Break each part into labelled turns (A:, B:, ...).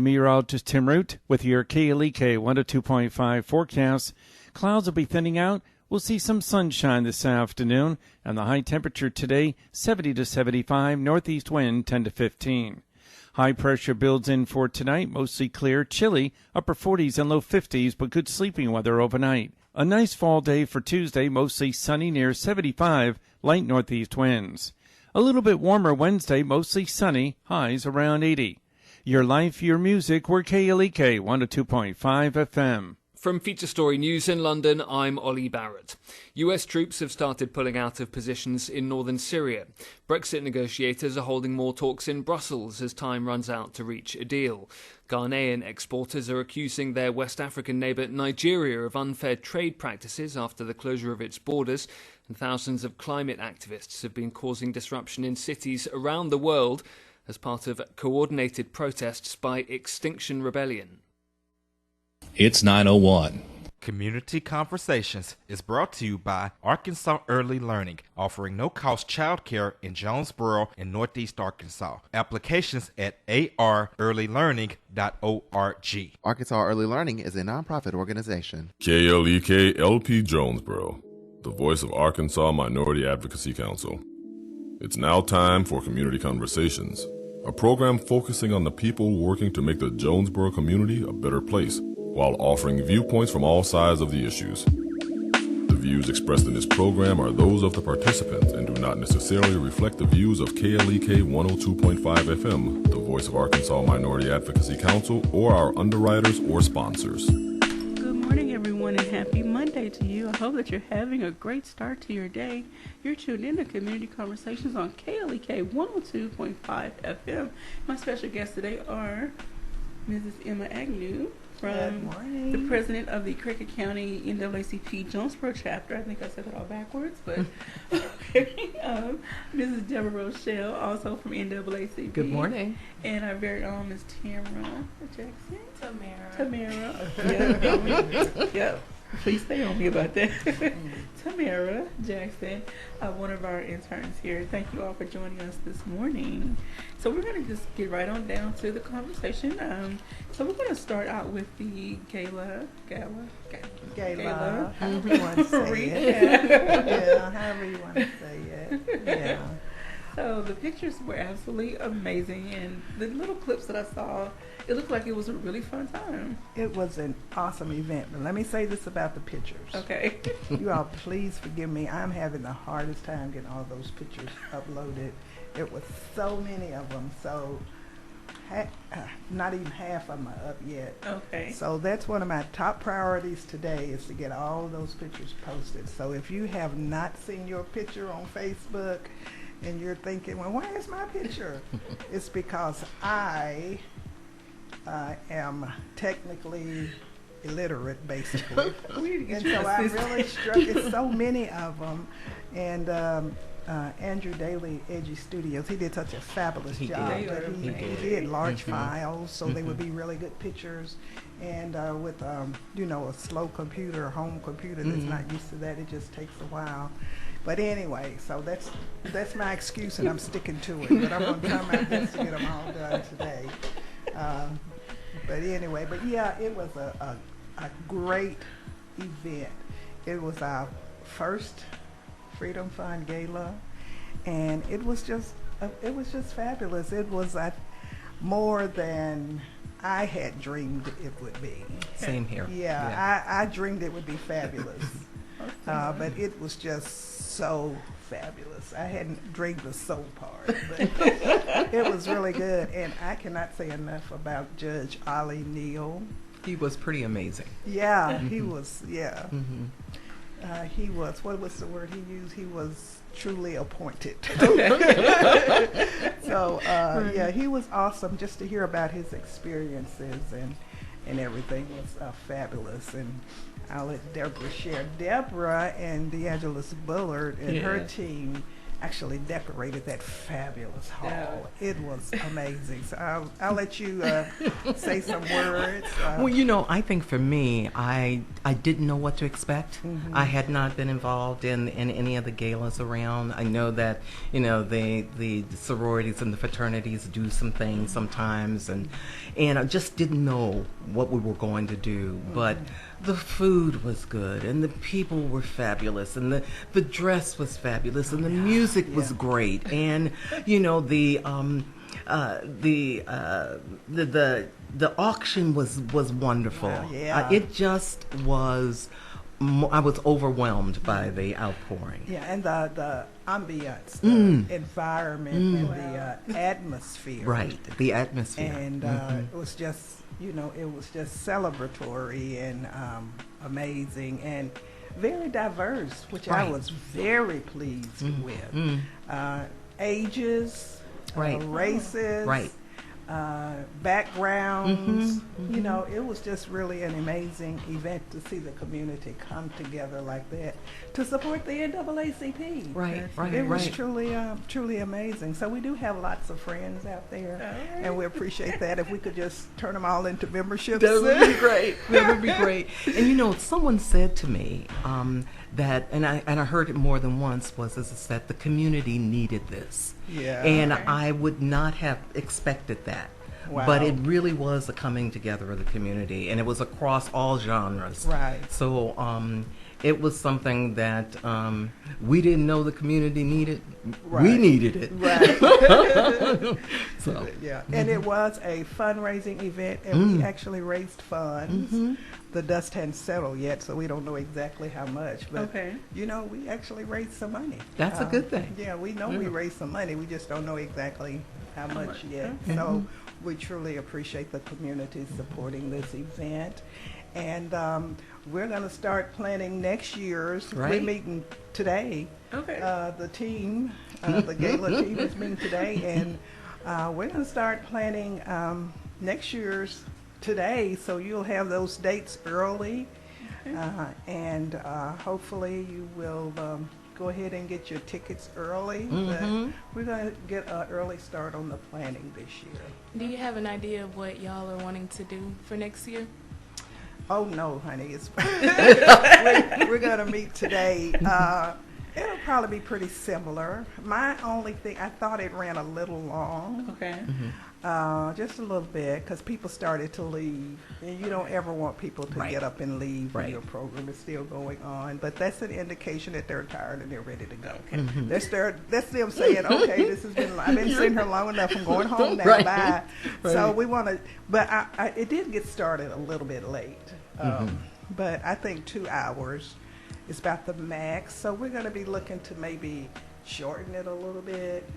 A: Meteorologist Tim Root with your KLEK 102.5 forecast. Clouds will be thinning out. We'll see some sunshine this afternoon, and the high temperature today 70 to 75, northeast wind 10 to 15. High pressure builds in for tonight, mostly clear, chilly, upper 40s and low 50s, but good sleeping weather overnight. A nice fall day for Tuesday, mostly sunny near 75, light northeast winds. A little bit warmer Wednesday, mostly sunny, highs around 80. Your life, your music, we're KLEK 102.5 FM.
B: From Feature Story News in London, I'm Ollie Barrett. US troops have started pulling out of positions in northern Syria. Brexit negotiators are holding more talks in Brussels as time runs out to reach a deal. Ghanaian exporters are accusing their West African neighbour Nigeria of unfair trade practices after the closure of its borders, and thousands of climate activists have been causing disruption in cities around the world as part of coordinated protests by Extinction Rebellion.
C: It's 9:01.
D: Community Conversations is brought to you by Arkansas Early Learning, offering no-cost childcare in Jonesboro and Northeast Arkansas. Applications at arearlylearning.org.
E: Arkansas Early Learning is a nonprofit organization.
F: KLEK LP Jonesboro, the voice of Arkansas Minority Advocacy Council. It's now time for Community Conversations, a program focusing on the people working to make the Jonesboro community a better place, while offering viewpoints from all sides of the issues. The views expressed in this program are those of the participants and do not necessarily reflect the views of KLEK 102.5 FM, the voice of Arkansas Minority Advocacy Council, or our underwriters or sponsors.
G: Good morning, everyone, and happy Monday to you. I hope that you're having a great start to your day. You're tuned in to Community Conversations on KLEK 102.5 FM. My special guests today are Mrs. Emma Agnew, from the president of the Cricket County NAACP Jonesboro chapter. I think I said that all backwards, but Mrs. Deborah Rochelle, also from NAACP.
H: Good morning.
G: And our very own Ms. Tamara Jackson. Tamara. Yep. Please stay on me about that. Tamara Jackson, one of our interns here. Thank you all for joining us this morning. So we're going to just get right on down to the conversation. So we're going to start out with the gala.
H: However you want to say it. Yeah, however you want to say it. Yeah.
G: So the pictures were absolutely amazing, and the little clips that I saw, it looked like it was a really fun time.
H: It was an awesome event, but let me say this about the pictures.
G: Okay.
H: You all please forgive me. I'm having the hardest time getting all those pictures uploaded. It was so many of them, so not even half of them are up yet.
G: Okay.
H: So that's one of my top priorities today, is to get all those pictures posted. So if you have not seen your picture on Facebook, and you're thinking, well, why is my picture? It's because I am technically illiterate, basically. And so I really struck it, so many of them. And Andrew Daly, Edgy Studios, he did such a fabulous job. He did large files, so they would be really good pictures. And with, a slow computer, home computer that's not used to that, it just takes a while. But anyway, so that's my excuse, and I'm sticking to it. But I'm going to try my best to get them all done today. But anyway, yeah, it was a great event. It was our first Freedom Fund Gala, and it was just fabulous. It was more than I had dreamed it would be.
I: Same here.
H: Yeah. I dreamed it would be fabulous. But it was just so fabulous. I hadn't dreamed the soul part, but it was really good. And I cannot say enough about Judge Ollie Neal.
I: He was pretty amazing.
H: Yeah, he was, yeah. He was, what was the word he used? He was truly appointed. So, yeah, he was awesome. Just to hear about his experiences and everything was fabulous. And I'll let Deborah share. Deborah and DeAngelis Bullard and her team actually decorated that fabulous hall.
G: Yeah.
H: It was amazing. So I'll let you say some words.
I: Well, you know, I think for me, I didn't know what to expect.
H: Mm-hmm.
I: I had not been involved in any of the galas around. I know that, you know, the sororities and the fraternities do some things sometimes, and I just didn't know what we were going to do.
H: Mm-hmm.
I: But the food was good, and the people were fabulous, and the dress was fabulous, and the music was great, and you know the auction was wonderful.
H: Wow, yeah.
I: It just was. I was overwhelmed by the outpouring.
H: Yeah, and the ambiance, the environment, and the atmosphere.
I: Right, the atmosphere.
H: And it was just, you know, it was just celebratory and amazing and very diverse, which I was very pleased with. Ages, races, backgrounds. You know, it was just really an amazing event to see the community come together like that to support the NAACP. It was truly amazing. So we do have lots of friends out there, and we appreciate that. If we could just turn them all into memberships,
I: that would be great. That would be great. And you know, someone said to me that, and I heard it more than once, was that the community needed this.
H: Yeah.
I: And I would not have expected that.
H: Wow.
I: But it really was a coming together of the community, and it was across all genres.
H: Right.
I: So it was something that we didn't know the community needed.
H: Right.
I: We needed it.
H: Right.
I: So
H: yeah, and it was a fundraising event, and we actually raised funds. The dust hadn't settled yet, so we don't know exactly how much. But you know, we actually raised some money.
I: That's a good thing.
H: Yeah, we know we raised some money. We just don't know exactly how much yet. So we truly appreciate the community supporting this event. And we're going to start planning next year's. We're meeting today. The team, the gala team is meeting today, and we're going to start planning next year's today, so you'll have those dates early, and hopefully you will go ahead and get your tickets early. But we're going to get an early start on the planning this year.
J: Do you have an idea of what y'all are wanting to do for next year?
H: Oh no, honey, it's we're going to meet today. It'll probably be pretty similar. My only thing, I thought it ran a little long. Just a little bit, because people started to leave, and you don't ever want people to get up and leave when your program is still going on. But that's an indication that they're tired and they're ready to go. That's them saying, "Okay, this has been. I've been sitting here long enough. I'm going home now. Bye." So we want to, but it did get started a little bit late. But I think 2 hours is about the max. So we're going to be looking to maybe shorten it a little bit.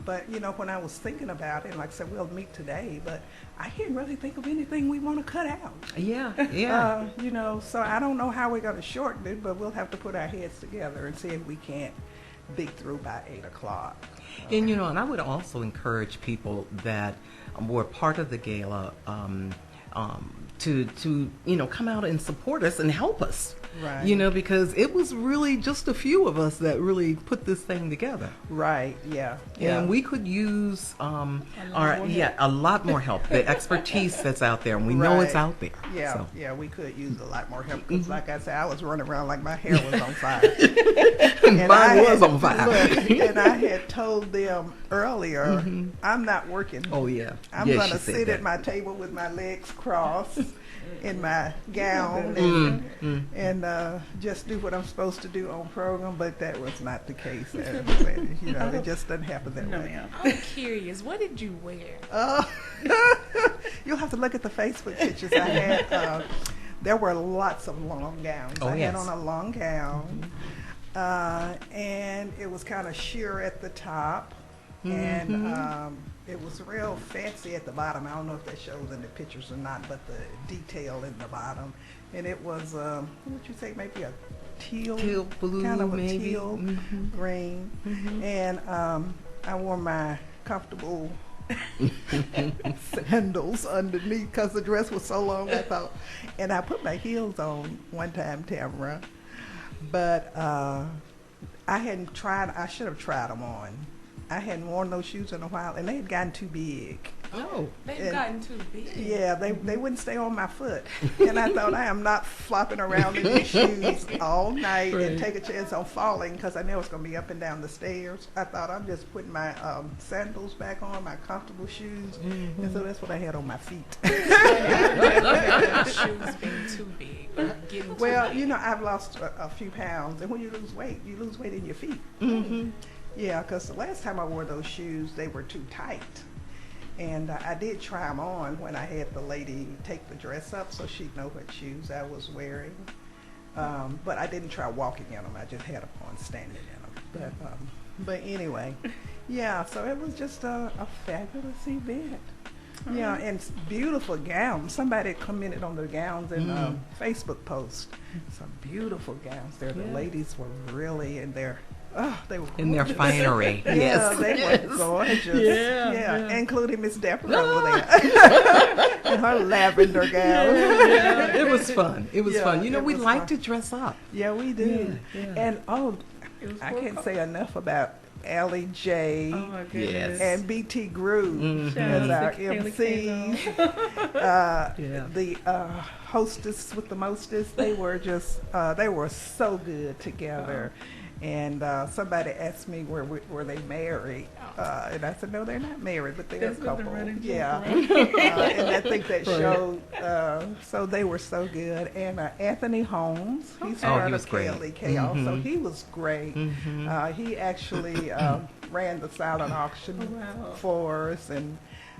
H: But, you know, when I was thinking about it, like I said, we'll meet today, but I didn't really think of anything we want to cut out.
I: Yeah.
H: You know, so I don't know how we're going to shorten it, but we'll have to put our heads together and see if we can't be through by 8 o'clock.
I: And, you know, and I would also encourage people that were part of the gala to you know, come out and support us and help us.
H: Right.
I: You know, because it was really just a few of us that really put this thing together.
H: Right. Yeah.
I: And we could use a lot more help. The expertise that's out there, and we know it's out there.
H: Yeah.
I: So.
H: Yeah, we could use a lot more help because, like I said, I was running around like my hair was on fire.
I: And mine was on fire.
H: Look, and I had told them earlier, I'm not working.
I: Oh yeah.
H: I'm going to sit at my table with my legs crossed in my gown and just do what I'm supposed to do on program, but that was not the case. You know, it just doesn't happen that way.
J: I'm curious, what did you wear?
H: You'll have to look at the Facebook pictures I had. There were lots of long gowns. I had on a long gown, and it was kind of sheer at the top, and it was real fancy at the bottom. I don't know if that shows in the pictures or not, but the detail in the bottom. And it was, what would you say, maybe a teal
I: blue,
H: kind of a
I: maybe.
H: teal green. And I wore my comfortable sandals underneath because the dress was so long, I thought. And I put my heels on one time, Tamara. But I hadn't tried. I should have tried them on. I hadn't worn those shoes in a while, and they had gotten too big.
I: Oh,
J: They've gotten too big.
H: Yeah, they wouldn't stay on my foot, and I thought I am not flopping around in these shoes all night and take a chance on falling because I know it's going to be up and down the stairs. I thought I'm just putting my sandals back on, my comfortable shoes, and so that's what I had on my feet.
J: Shoes being too big or getting too big.
H: You know, I've lost a few pounds, and when you lose weight in your feet. Yeah, because the last time I wore those shoes, they were too tight. And I did try them on when I had the lady take the dress up so she'd know what shoes I was wearing. But I didn't try walking in them. I just had them on standing in them. But anyway, yeah, so it was just a fabulous event. Yeah, and beautiful gowns. Somebody commented on the gowns in Facebook post. Some beautiful gowns there. The ladies were really in their... Oh, they were
I: in their finery. Yes,
H: they were gorgeous. Yeah. Including Miss Deborah over there in her lavender gown.
I: Yeah. It was fun. It was fun. You know, we like to dress up.
H: Yeah, we do. And I can't say enough about Allie J.
G: Oh my goodness.
H: And BT Groove as our MCs. The hostess with the mostest. They were just they were so good together. And somebody asked me were they married, and I said no, they're not married, but they're a couple. Yeah, and I think that showed. So they were so good. And Anthony Holmes, he's part of KLEK also. He was great. He actually ran the silent auction for us, and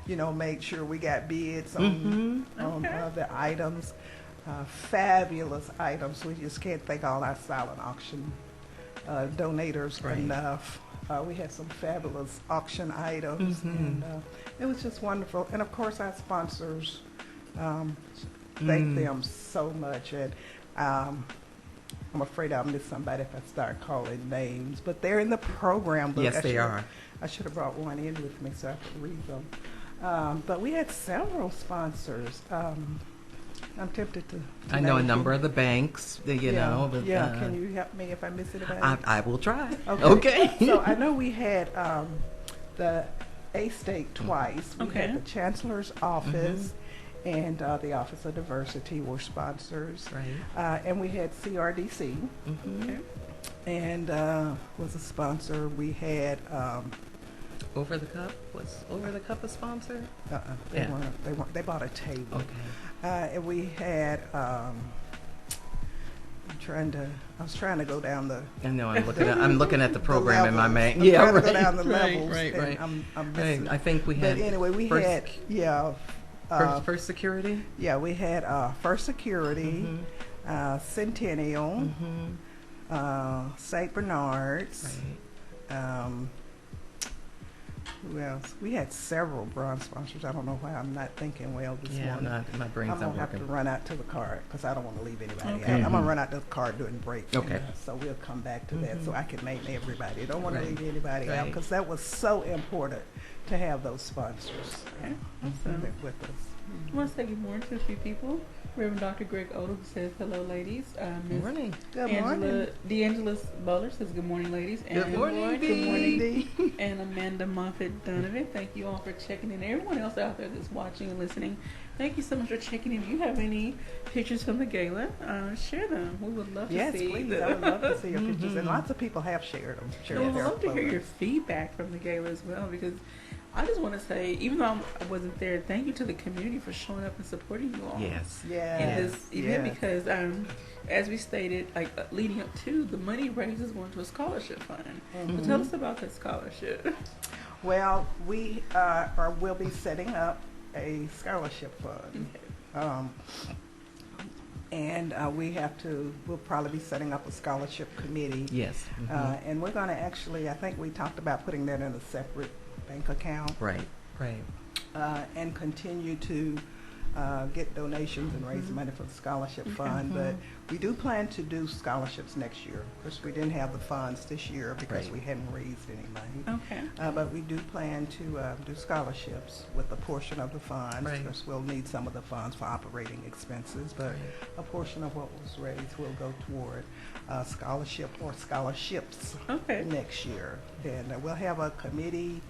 H: made sure we got bids on the items. Fabulous items. We just can't thank all our silent auction donators enough. We had some fabulous auction items, and it was just wonderful. And of course, our sponsors, thank them so much. And I'm afraid I'll miss somebody if I start calling names, but they're in the program book.
I: Yes, they are.
H: I should have brought one in with me so I could read them. But we had several sponsors. I'm tempted to
I: I know a number of the banks, you know. But,
H: can you help me if I miss anybody?
I: I will try.
H: Okay. So I know we had the A-State twice. We had the Chancellor's Office and the Office of Diversity were sponsors.
I: Right.
H: And we had CRDC and was a sponsor. We had...
I: Over the Cup? Was Over the Cup a sponsor?
H: They weren't. They bought a table.
I: Okay.
H: And we had. I was trying to go down the.
I: I know. I'm looking at the program in my mind.
H: I'm trying to go down the levels.
I: Right.
H: I'm missing.
I: I think we had.
H: But anyway, we had
I: First Security.
H: Yeah, we had First Security, Centennial, St. Bernard's.
I: Right.
H: Who else? We had several bronze sponsors. I don't know why I'm not thinking well this morning.
I: My brain's
H: I'm
I: not
H: gonna have
I: working.
H: to run out to the card because I don't want to leave anybody out. I'm gonna run out to the card during break.
I: Okay.
H: So we'll come back to that so I can name everybody. I don't want to leave anybody out because that was so important to have those sponsors with us.
G: I want to say good morning to a few people. Reverend Dr. Greg Odom says hello, ladies.
H: Good morning.
G: D'Angela Bowler says good morning, ladies. And
I: Good morning,
G: Good morning,
H: Dee.
G: And Amanda Moffitt Donovan. Thank you all for checking in. Everyone else out there that's watching and listening, thank you so much for checking in. If you have any pictures from the gala, share them. We would love to see.
H: Yes, please. I would love to see your pictures. And lots of people have shared them.
G: I would love to hear your feedback from the gala as well, because I just want to say, even though I wasn't there, thank you to the community for showing up and supporting you all.
I: Yes.
G: In this event, because as we stated, leading up to, the money raised is going to a scholarship fund. So tell us about that scholarship.
H: Well, we will be setting up a scholarship fund. And we'll probably be setting up a scholarship committee.
I: Yes.
H: And we're going to actually, I think we talked about putting that in a separate bank account.
I: Right.
H: And continue to get donations and raise money for the scholarship fund. But we do plan to do scholarships next year. Of course, we didn't have the funds this year because we hadn't raised any money.
G: Okay.
H: But we do plan to do scholarships with a portion of the funds. Of course, we'll need some of the funds for operating expenses, but a portion of what was raised will go toward scholarship or scholarships next year. And we'll have a committee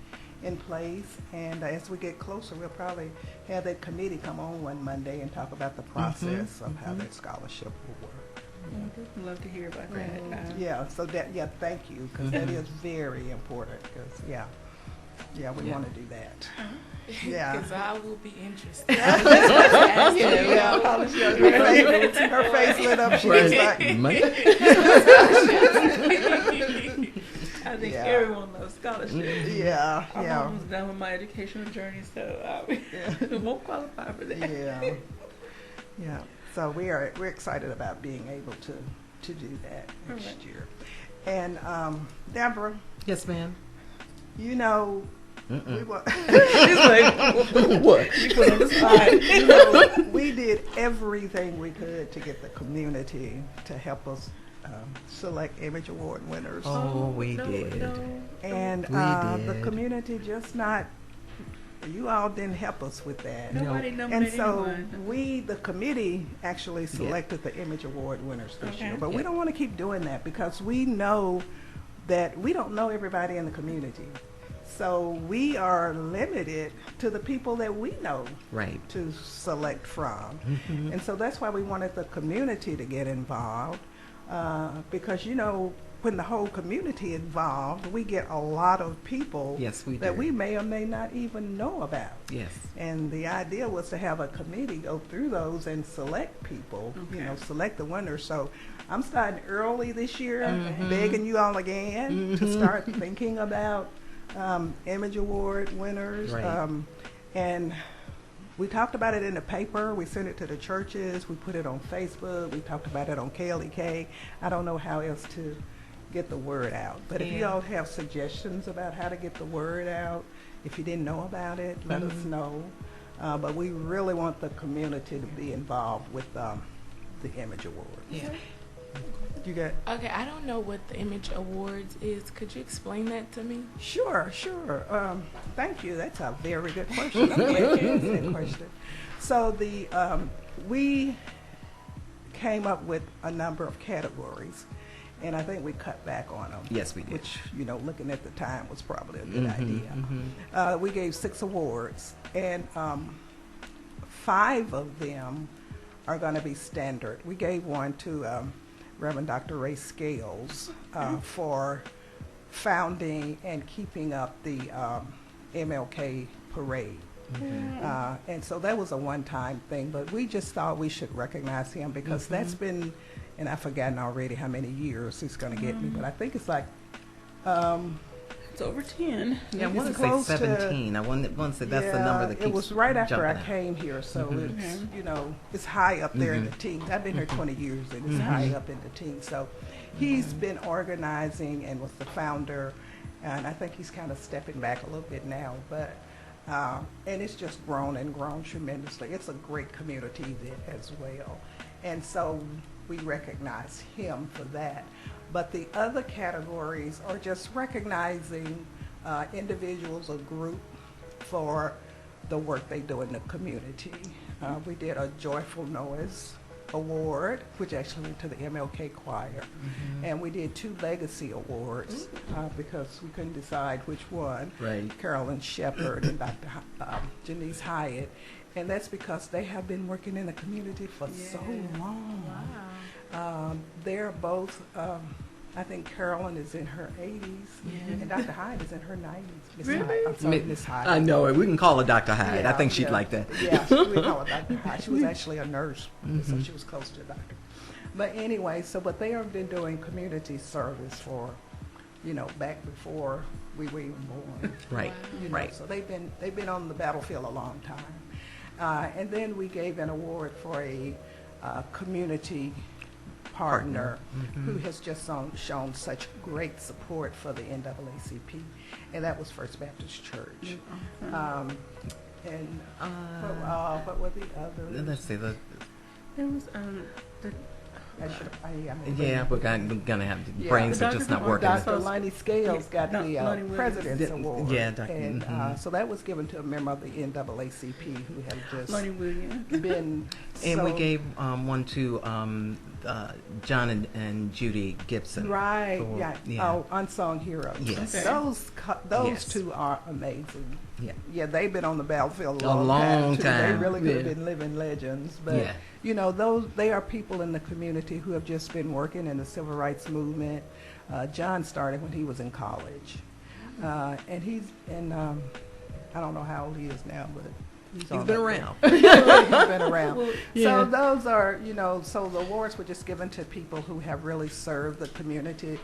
H: in place, and as we get closer, we'll probably have that committee come on one Monday and talk about the process of how that scholarship will work.
G: I'd love to hear about that.
H: Yeah, so that, thank you, because that is very important, because, we want to do that. Yeah.
J: Because I will be interested.
H: Her face lit up. She was like,
G: I think everyone loves scholarships.
H: Yeah,
G: I'm almost done with my educational journey, so I won't qualify for that.
H: Yeah. So we're excited about being able to do that next year. And Deborah.
I: Yes, ma'am.
H: You know, we were.
G: What? You put on the spot.
H: You know, we did everything we could to get the community to help us select Image Award winners.
I: Oh, we did.
H: And the community just not. You all didn't help us with that.
G: Nobody nominated
H: And so
G: anyone.
H: we, the committee, actually selected the Image Award winners this year. But we don't want to keep doing that because we know that we don't know everybody in the community. So we are limited to the people that we know to select from. And so that's why we wanted the community to get involved because, you know, when the whole community involved, we get a lot of people that we may or may not even know about.
I: Yes.
H: And the idea was to have a committee go through those and select people, you know, select the winners. So I'm starting early this year, begging you all again to start thinking about Image Award winners. And we talked about it in the paper. We sent it to the churches. We put it on Facebook. We talked about it on KLEK. I don't know how else to get the word out. But if you all have suggestions about how to get the word out, if you didn't know about it, let us know. But we really want the community to be involved with the Image Awards.
I: Yeah.
H: You got?
J: Okay, I don't know what the Image Awards is. Could you explain that to me?
H: Sure. Thank you. That's a very good question. I'm glad you asked that question. So we came up with a number of categories. And I think we cut back on them.
I: Yes, we did.
H: Which, you know, looking at the time was probably a good idea. We gave 6 awards, and 5 of them are going to be standard. We gave one to Reverend Dr. Ray Scales for founding and keeping up the MLK parade. And so that was a one-time thing, but we just thought we should recognize him because that's been, and I've forgotten already how many years he's going to get me, but I think it's like
G: it's over 10.
I: Yeah, I want to say 17. I want to say that's the number that keeps
H: it was right after I
I: jumping out.
H: came here, so it's, you know, it's high up there in the teens. I've been here 20 years, and it's high up in the teens. So he's been organizing and was the founder, and I think he's kind of stepping back a little bit now, but and it's just grown and grown tremendously. It's a great community event as well, and so we recognize him for that. But the other categories are just recognizing individuals or group for the work they do in the community. We did a Joyful Noise Award, which actually went to the MLK Choir. And we did 2 Legacy Awards because we couldn't decide which one. Carolyn Shepard and Dr. Janice Hyatt. And that's because they have been working in the community for so long. They're both, I think Carolyn is in her 80s, and Dr. Hyde is in her 90s. Miss Hyde. I'm sorry, Miss Hyde.
I: I know it. We can call her Dr. Hyde. I think she'd like that.
H: Yeah, we call her Dr. Hyde. She was actually a nurse, so she was close to a doctor. But anyway, but they have been doing community service for, you know, back before we were even born. You know, so they've been on the battlefield a long time. And then we gave an award for a community partner who has just shown such great support for the NAACP, and that was First Baptist Church. And what were the others?
I: Let's see.
G: There was the
I: We're gonna have brains are just not working.
H: Dr. Lonnie Scales got the President's Award.
I: Yeah, Dr.
H: And so that was given to a member of the NAACP who had just
G: Lonnie Williams.
H: been.
I: And we gave one to John and Judy Gibson.
H: Right. Oh, Unsung Heroes.
I: Yes.
H: Okay. Those two are amazing.
I: Yeah.
H: Yeah, they've been on the battlefield a
I: long
H: long
I: time.
H: They really could have been living legends. But they are people in the community who have just been working in the civil rights movement. John started when he was in college, and I don't know how old he is now, but he's
I: been around.
H: He's been around.
G: Well,
H: So those are, so the awards were just given to people who have really served the community,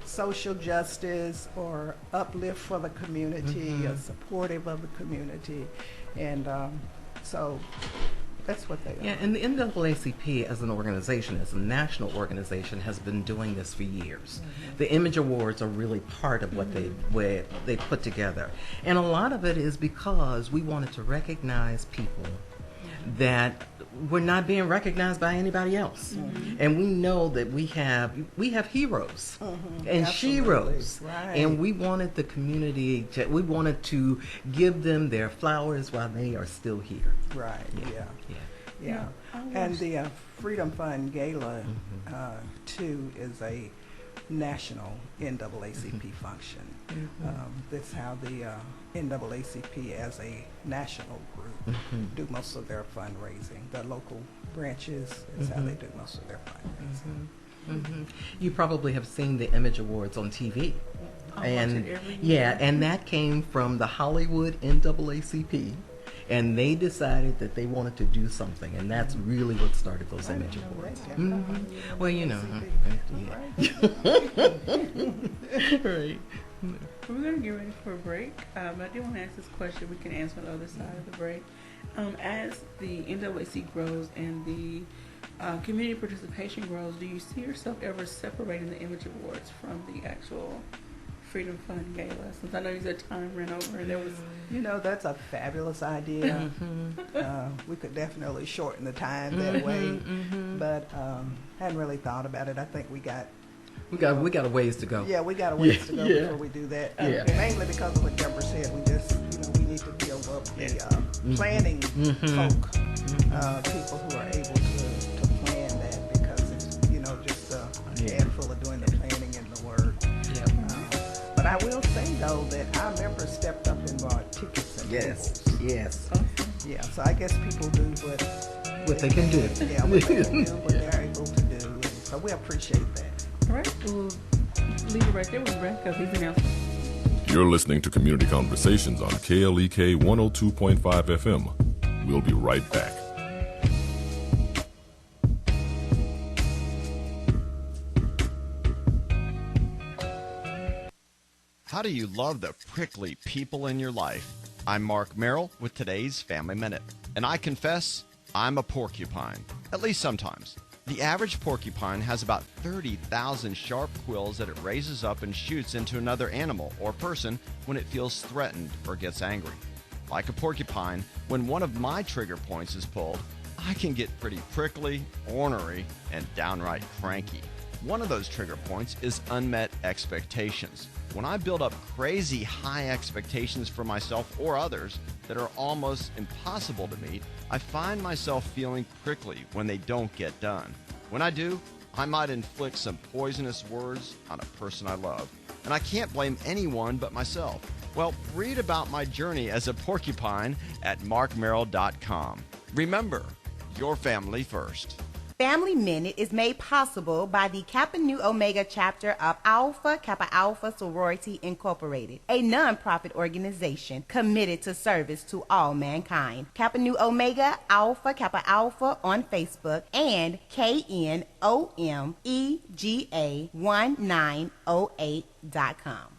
H: social justice or uplift for the community, or supportive of the community, and so that's what they are.
I: Yeah, and the NAACP as an organization, as a national organization, has been doing this for years. The Image Awards are really part of what they put together. And a lot of it is because we wanted to recognize people that were not being recognized by anybody else. And we know that we have heroes and sheroes.
H: Right.
I: And we wanted the community we wanted to give them their flowers while they are still here.
H: Right, yeah.
G: I
H: And
G: wish-
H: the Freedom Fund Gala, too, is a national NAACP function. That's how the NAACP as a national group do most of their fundraising. The local branches is how they do most of their fundraising.
I: You probably have seen the Image Awards on TV.
G: I watch it every year.
I: Yeah, and that came from the Hollywood NAACP. And they decided that they wanted to do something, and that's really what started those Image Awards. Well, right.
G: We're going to get ready for a break. I did want to ask this question. We can answer on the other side of the break. As the NAACP grows and the community participation grows, do you see yourself ever separating the Image Awards from the actual Freedom Fund Gala? Since I know you said time ran over and there was...
H: That's a fabulous idea. We could definitely shorten the time that way, but hadn't really thought about it. I think we got
I: a ways to go.
H: Yeah, we got a ways to go before we do that. Mainly because of what Deborah said. We just, we need to build up the planning folk, people who are able to plan that, because it's, just a handful of doing the planning and the work. But I will say, though, that our members stepped up and bought tickets and tables.
I: Yes.
H: Yeah, so I guess people do
I: What they can do.
H: Yeah, what they can do, what they're able to do. And so we appreciate that.
G: All right, we'll leave it right there. We'll wrap up these announcements.
F: You're listening to Community Conversations on KLEK 102.5 FM. We'll be right back.
K: How do you love the prickly people in your life? I'm Mark Merrill with today's Family Minute, and I confess I'm a porcupine, at least sometimes. The average porcupine has about 30,000 sharp quills that it raises up and shoots into another animal or person when it feels threatened or gets angry. Like a porcupine, when one of my trigger points is pulled, I can get pretty prickly, ornery, and downright cranky. One of those trigger points is unmet expectations. When I build up crazy high expectations for myself or others that are almost impossible to meet, I find myself feeling prickly when they don't get done. When I do, I might inflict some poisonous words on a person I love. And I can't blame anyone but myself. Well, read about my journey as a porcupine at markmerrill.com. Remember, your family first.
L: Family Minute is made possible by the Kappa Nu Omega chapter of Alpha Kappa Alpha Sorority Incorporated, a non-profit organization committed to service to all mankind. Kappa Nu Omega Alpha Kappa Alpha on Facebook and KNOMEGA 1908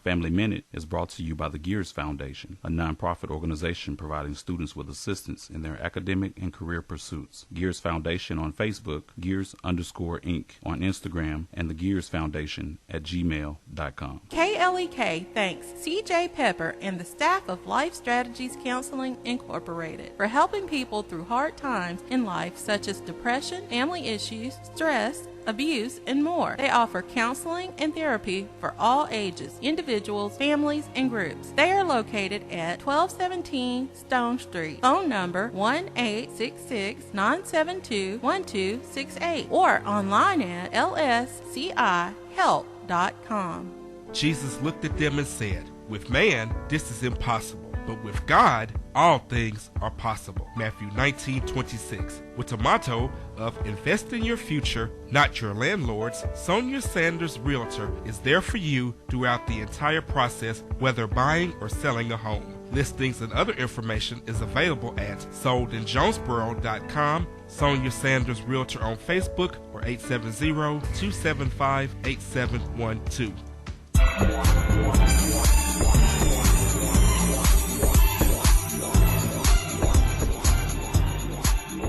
L: Family
M: Minute is brought to you by the Gears Foundation, a nonprofit organization providing students with assistance in their academic and career pursuits. Gears Foundation on Facebook, Gears_Inc. on Instagram, and the Gears Foundation at gmail.com.
J: KLEK thanks CJ Pepper and the staff of Life Strategies Counseling Incorporated for helping people through hard times in life such as depression, family issues, stress, abuse, and more. They offer counseling and therapy for all ages, individuals, families, and groups. They are located at 1217 Stone Street. Phone number 1-866-972-1268 or online at lscihelp.com.
D: Jesus looked at them and said, "With man, this is impossible, but with God, all things are possible." Matthew 19:26. With a motto of invest in your future, not your landlord's, Sonia Sanders Realtor is there for you throughout the entire process, whether buying or selling a home. Listings and other information is available at soldinjonesboro.com, Sonia Sanders Realtor on Facebook, or 870-275-8712.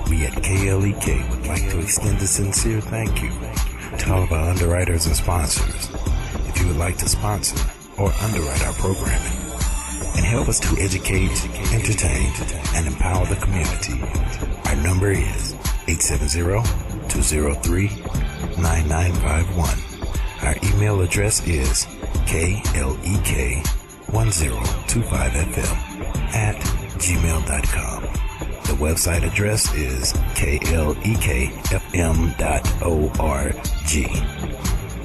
N: We at KLEK would like to extend a sincere thank you to all of our underwriters and sponsors. If you would like to sponsor or underwrite our programming and help us to educate, entertain, and empower the community, our number is 870-203-9951. Our email address is klek1025fm@gmail.com. The website address is klekfm.org.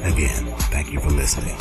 N: Again, thank you for listening.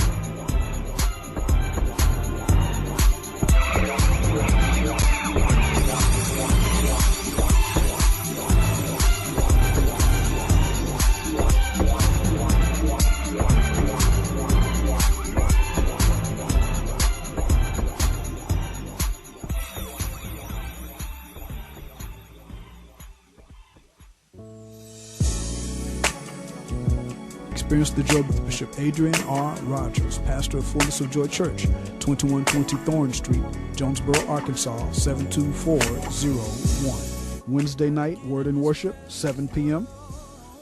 O: Experience the joy with Bishop Adrian R. Rogers, pastor of Fullness of Joy Church, 2120 Thorn Street, Jonesboro, Arkansas, 72401. Wednesday night, Word and Worship, 7 p.m.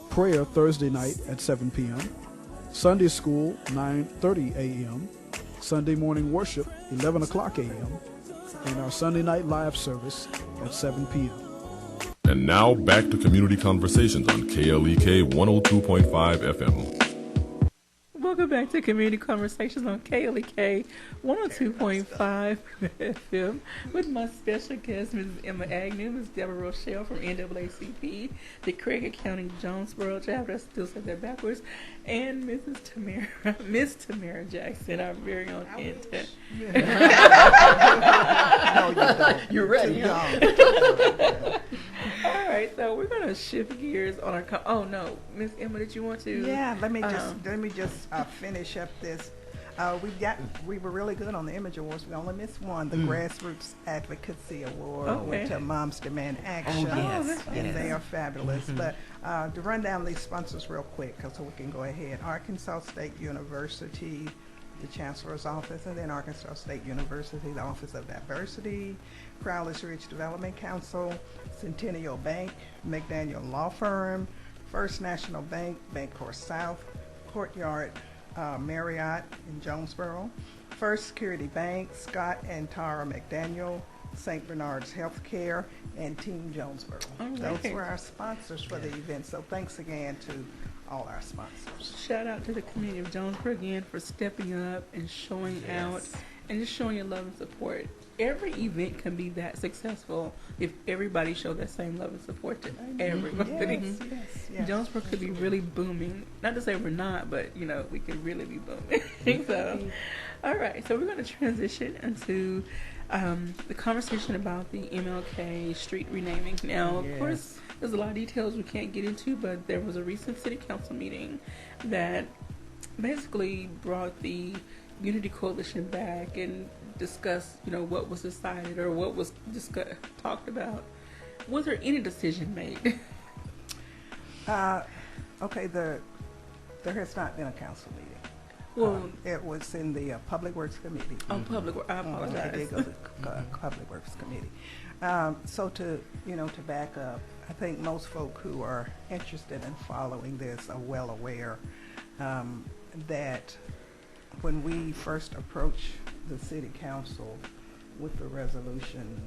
O: Prayer Thursday night at 7 p.m. Sunday School, 9:30 a.m. Sunday morning worship, 11 o'clock a.m. And our Sunday night live service at 7 p.m.
F: And now back to Community Conversations on KLEK 102.5 FM.
G: Welcome back to Community Conversations on KLEK 102.5 FM with my special guest, Mrs. Emma Agnew, Ms. Deborah Rochelle from NAACP, the Craig County Jonesboro chapter, I still said that backwards, and Miss Tamara Jackson, our very own intern.
H: No, you don't.
G: You're ready, huh? All right, so we're gonna shift gears on our. Oh no, Miss Emma, did you want to?
H: Yeah, let me just finish up this. We were really good on the Image Awards. We only missed one, the Grassroots Advocacy Award, went to Moms Demand Action.
I: Oh, yes.
H: And they are fabulous. But to run down these sponsors real quick, so we can go ahead. Arkansas State University, the Chancellor's Office, and then Arkansas State University, the Office of Diversity, Crowley's Ridge Development Council, Centennial Bank, McDaniel Law Firm, First National Bank, Bancorp South, Courtyard Marriott in Jonesboro, First Security Bank, Scott and Tara McDaniel, St. Bernard's Healthcare, and Team Jonesboro. Those were our sponsors for the event. So thanks again to all our sponsors.
G: Shout out to the community of Jonesboro again for stepping up and showing out and just showing your love and support. Every event can be that successful if everybody showed that same love and support to everybody.
H: Yes.
G: Jonesboro could be really booming. Not to say we're not, but we could really be booming. So, all right. So we're going to transition into the conversation about the MLK street renaming. Now, of course, there's a lot of details we can't get into, but there was a recent city council meeting that basically brought the Unity Coalition back and discussed, what was decided or what was talked about. Was there any decision made?
H: Okay, there has not been a council meeting.
G: Well,
H: it was in the Public Works Committee.
G: Oh, Public Works. I apologize.
H: It goes to Public Works Committee. So to back up, I think most folk who are interested in following this are well aware that when we first approached the City Council with the resolution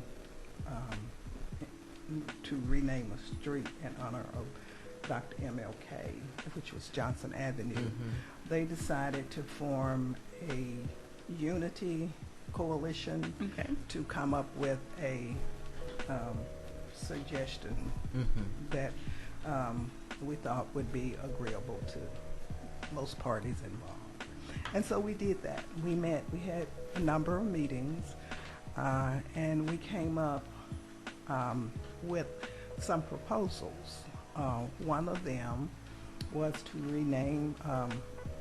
H: to rename a street in honor of Dr. MLK, which was Johnson Avenue, they decided to form a unity coalition to come up with a suggestion that we thought would be agreeable to most parties involved. And so we did that. We met, we had a number of meetings, and we came up with some proposals. One of them was to rename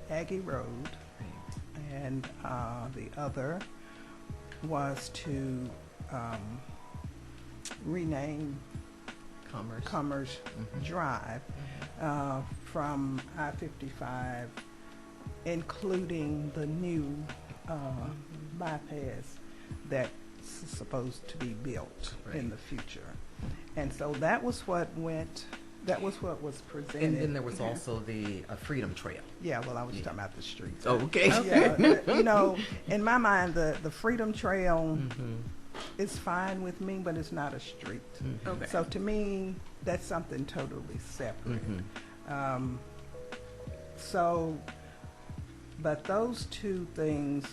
H: Aggie Road, and the other was to rename Commerce Drive from I-55, including the new bypass that's supposed to be built in the future. And so that was what was presented.
I: And then there was also the Freedom Trail.
H: Yeah, well, I was talking about the streets.
I: Oh, okay.
H: Yeah, in my mind, the Freedom Trail is fine with me, but it's not a street.
G: Okay.
H: So to me, that's something totally separate. But those two things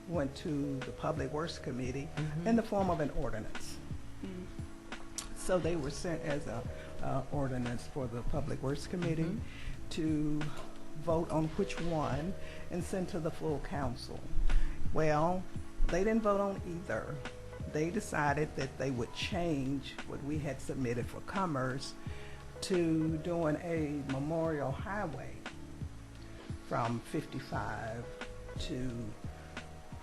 H: went to the Public Works Committee in the form of an ordinance. So they were sent as a ordinance for the Public Works Committee to vote on which one and send to the full council. Well, they didn't vote on either. They decided that they would change what we had submitted for Commerce to doing a memorial highway from 55 to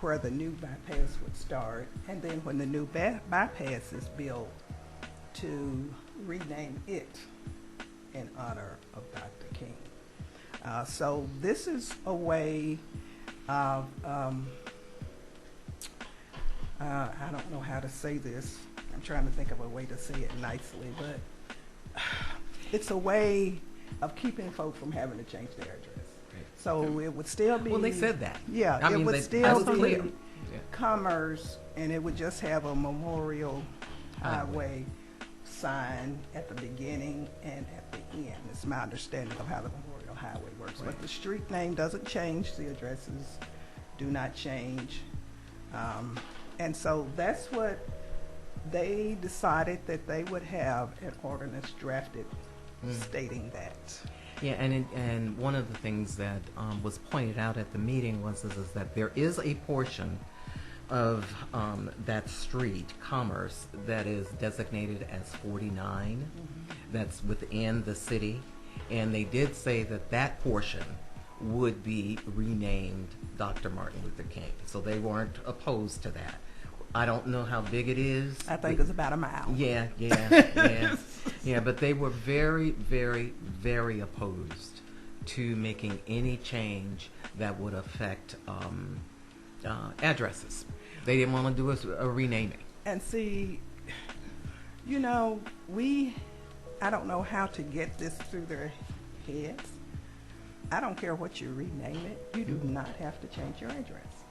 H: where the new bypass would start, and then when the new bypass is built, to rename it in honor of Dr. King. So this is a way of, I don't know how to say this. I'm trying to think of a way to say it nicely, but it's a way of keeping folk from having to change their address. So it would still be...
I: Well, they said that.
H: Yeah,
I: it
H: would still be
I: clear.
H: Commerce, and it would just have a memorial highway sign at the beginning and at the end. It's my understanding of how the memorial highway works. But the street name doesn't change. The addresses do not change. And so that's what they decided, that they would have an ordinance drafted stating that.
I: Yeah, and one of the things that was pointed out at the meeting was that there is a portion of that street, Commerce, that is designated as 49, that's within the city, and they did say that that portion would be renamed Dr. Martin Luther King, so they weren't opposed to that. I don't know how big it is.
H: I think it's about a mile.
I: Yeah, but they were very, very, very opposed to making any change that would affect addresses. They didn't want to do a renaming.
H: And see, I don't know how to get this through their heads. I don't care what you rename it. You do not have to change your address.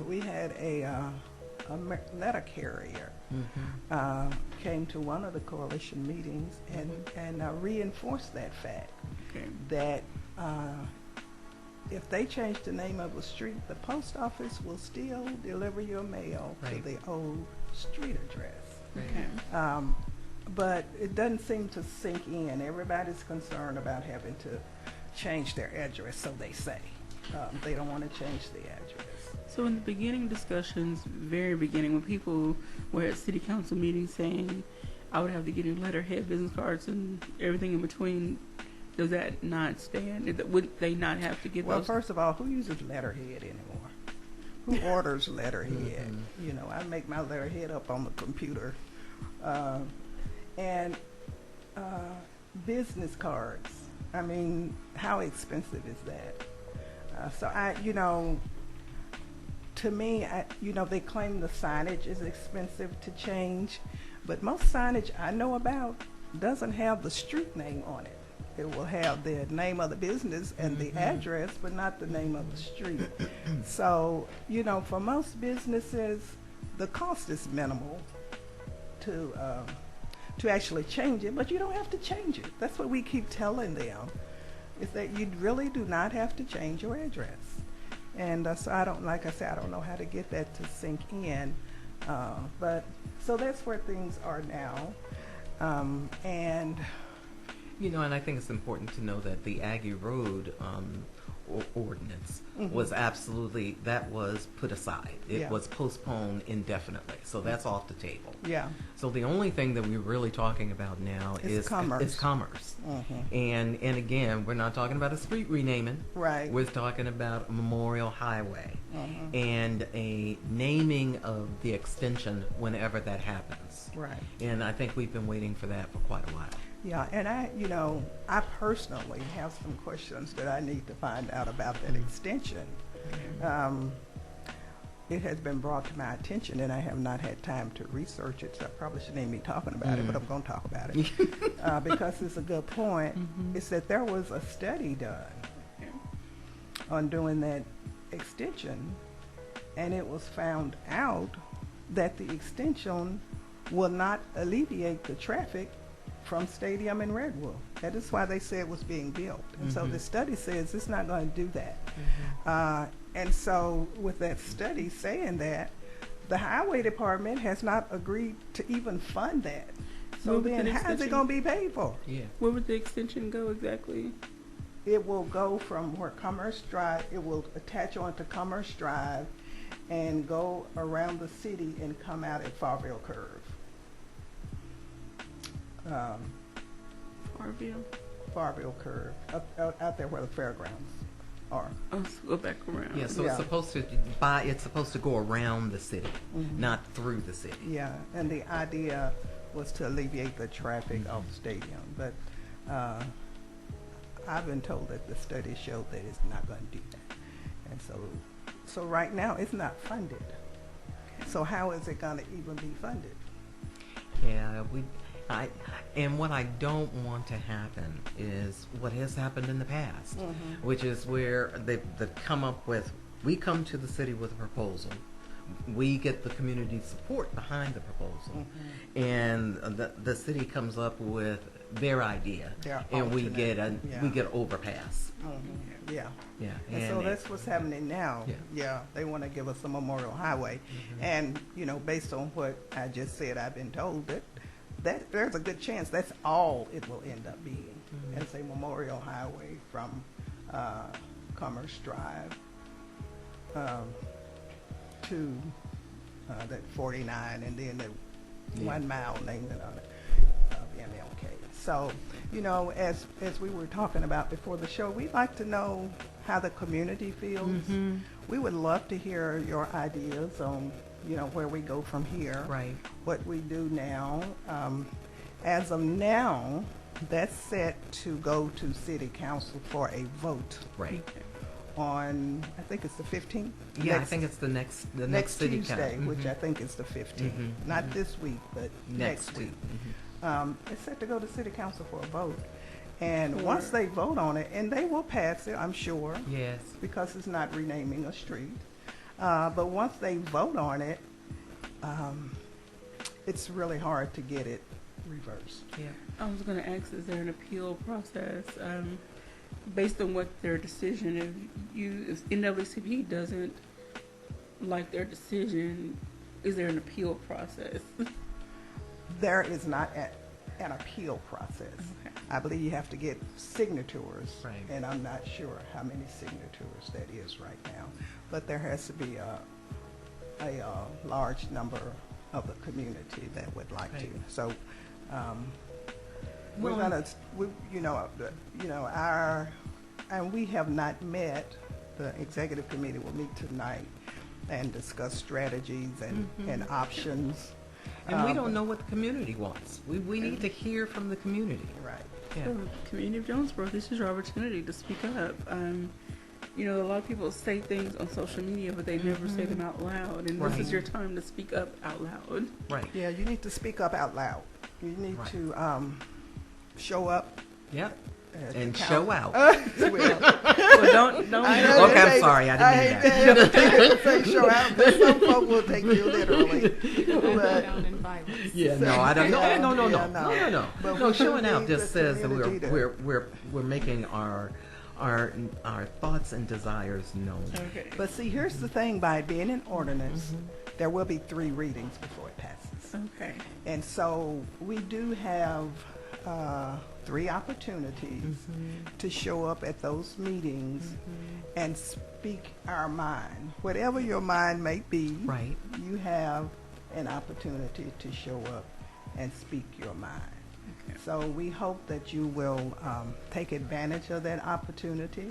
H: We had a letter carrier came to one of the coalition meetings and reinforced that fact, that if they change the name of a street, the post office will still deliver your mail to the old street address. But it doesn't seem to sink in. Everybody's concerned about having to change their address, so they say. They don't want to change the address.
G: So in the beginning discussions, very beginning, when people were at city council meetings saying, I would have to get in letterhead, business cards, and everything in between, does that not stand? Would they not have to get those?
H: Well, first of all, who uses letterhead anymore? Who orders letterhead? I make my letterhead up on the computer. And business cards. I mean, how expensive is that? To me, they claim the signage is expensive to change, but most signage I know about doesn't have the street name on it. It will have the name of the business and the address, but not the name of the street. So, for most businesses, the cost is minimal to actually change it, but you don't have to change it. That's what we keep telling them, is that you really do not have to change your address. And so I don't know how to get that to sink in. But so that's where things are now. And
I: I think it's important to know that the Aggie Road ordinance was put aside. It was postponed indefinitely. So that's off the table.
H: Yeah.
I: So the only thing that we're really talking about now is commerce. And again, we're not talking about a street renaming.
H: Right.
I: We're talking about a Memorial Highway and a naming of the extension whenever that happens.
H: Right.
I: And I think we've been waiting for that for quite a while.
H: Yeah, and I personally have some questions that I need to find out about that extension. It has been brought to my attention, and I have not had time to research it, so I probably shouldn't even be talking about it, but I'm going to talk about it because it's a good point. It's that there was a study done on doing that extension, and it was found out that the extension will not alleviate the traffic from Stadium and Redwood. That is why they said it was being built. And so the study says it's not going to do that. And so with that study saying that, the highway department has not agreed to even fund that. So then how is it going to be paid for?
G: Yeah. Where would the extension go exactly?
H: It will go from where Commerce Drive, it will attach onto Commerce Drive and go around the city and come out at Farville Curve. Farville Curve, out there where the fairgrounds are.
G: Oh, so go back around.
I: Yeah, so it's supposed to go around the city, not through the city.
H: Yeah, and the idea was to alleviate the traffic off the stadium, but I've been told that the study showed that it's not going to do that, and so right now it's not funded. So how is it going to even be funded?
I: Yeah, and what I don't want to happen is what has happened in the past, which is where they come up with, we come to the city with a proposal, we get the community support behind the proposal, and the city comes up with their idea, and we get overpass. Yeah.
H: And so that's what's happening now. Yeah, they want to give us a Memorial Highway, and based on what I just said, I've been told that there's a good chance that's all it will end up being. And it's a Memorial Highway from Commerce Drive to that 49, and then the 1 mile named on it of MLK. So, as we were talking about before the show, we'd like to know how the community feels. We would love to hear your ideas on where we go from here,
I: right? What
H: we do now. As of now, that's set to go to City Council for a vote.
I: Right.
H: On, I think it's the 15th.
I: Yeah, I think it's the next City
H: Tuesday,
I: Council,
H: which I think is the 15th. Not this week, but next week. It's set to go to City Council for a vote. And once they vote on it, and they will pass it, I'm sure.
I: Yes.
H: Because it's not renaming a street. But once they vote on it, it's really hard to get it reversed.
G: Yeah. I was going to ask, is there an appeal process based on what their decision, if NAACP doesn't like their decision, is there an appeal process?
H: There is not an appeal process. Okay. I believe you have to get signatures, and I'm not sure how many signatures that is right now. But there has to be a large number of the community that would like to. So we're gonna, and we have not met. The executive committee will meet tonight and discuss strategies and options.
I: And we don't know what the community wants. We need to hear from the community.
H: Right.
G: Yeah. So, community of Jonesboro, this is your opportunity to speak up. a lot of people say things on social media, but they never say them out loud. And this is your time to speak up out loud.
I: Right.
H: Yeah, you need to speak up out loud. You need to show up.
I: Yep. And show out.
G: Well, don't.
I: Okay, I'm sorry. I didn't mean that.
H: I say show out, but some folk will take you literally. But,
I: yeah, no, I don't. No. No, showing out just says that we're making our thoughts and desires known.
G: Okay.
H: But see, here's the thing: by being an ordinance, there will be 3 readings before it passes.
G: Okay.
H: And so we do have 3 opportunities to show up at those meetings and speak our mind. Whatever your mind may be,
I: right,
H: you have an opportunity to show up and speak your mind. Okay. So we hope that you will take advantage of that opportunity,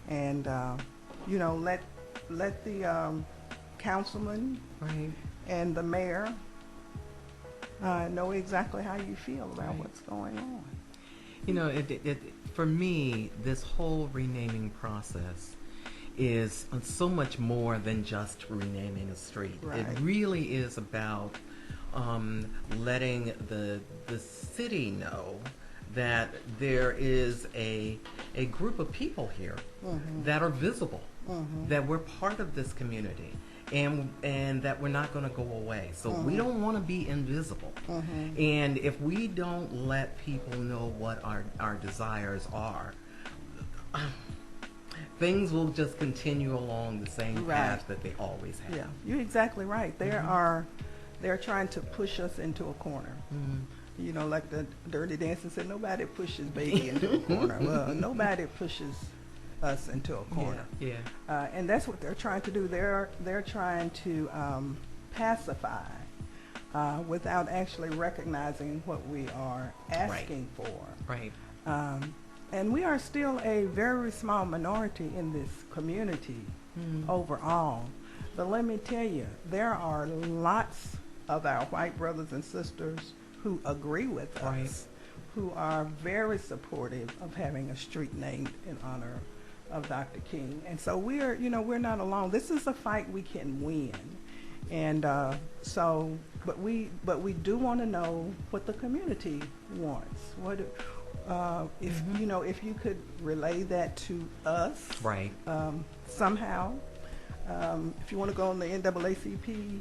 H: and let the councilman and the mayor know exactly how you feel about what's going on.
I: For me, this whole renaming process is so much more than just renaming a street.
H: Right.
I: It really is about letting the city know that there is a group of people here that are visible, that we're part of this community. And that we're not going to go away. So we don't want to be invisible. And if we don't let people know what our desires are, things will just continue along the same path that they always have.
H: Yeah, you're exactly right. They're trying to push us into a corner. Like the Dirty Dancing said, nobody pushes baby into a corner. Well, nobody pushes us into a corner.
I: Yeah.
H: And that's what they're trying to do. They're trying to pacify without actually recognizing what we are asking for.
I: Right.
H: And we are still a very small minority in this community overall. But let me tell you, there are lots of our white brothers and sisters who agree with us, who are very supportive of having a street named in honor of Dr. King. And so we're not alone. This is a fight we can win. And but we do want to know what the community wants. What if you could relay that to us, somehow. If you want to go on the NAACP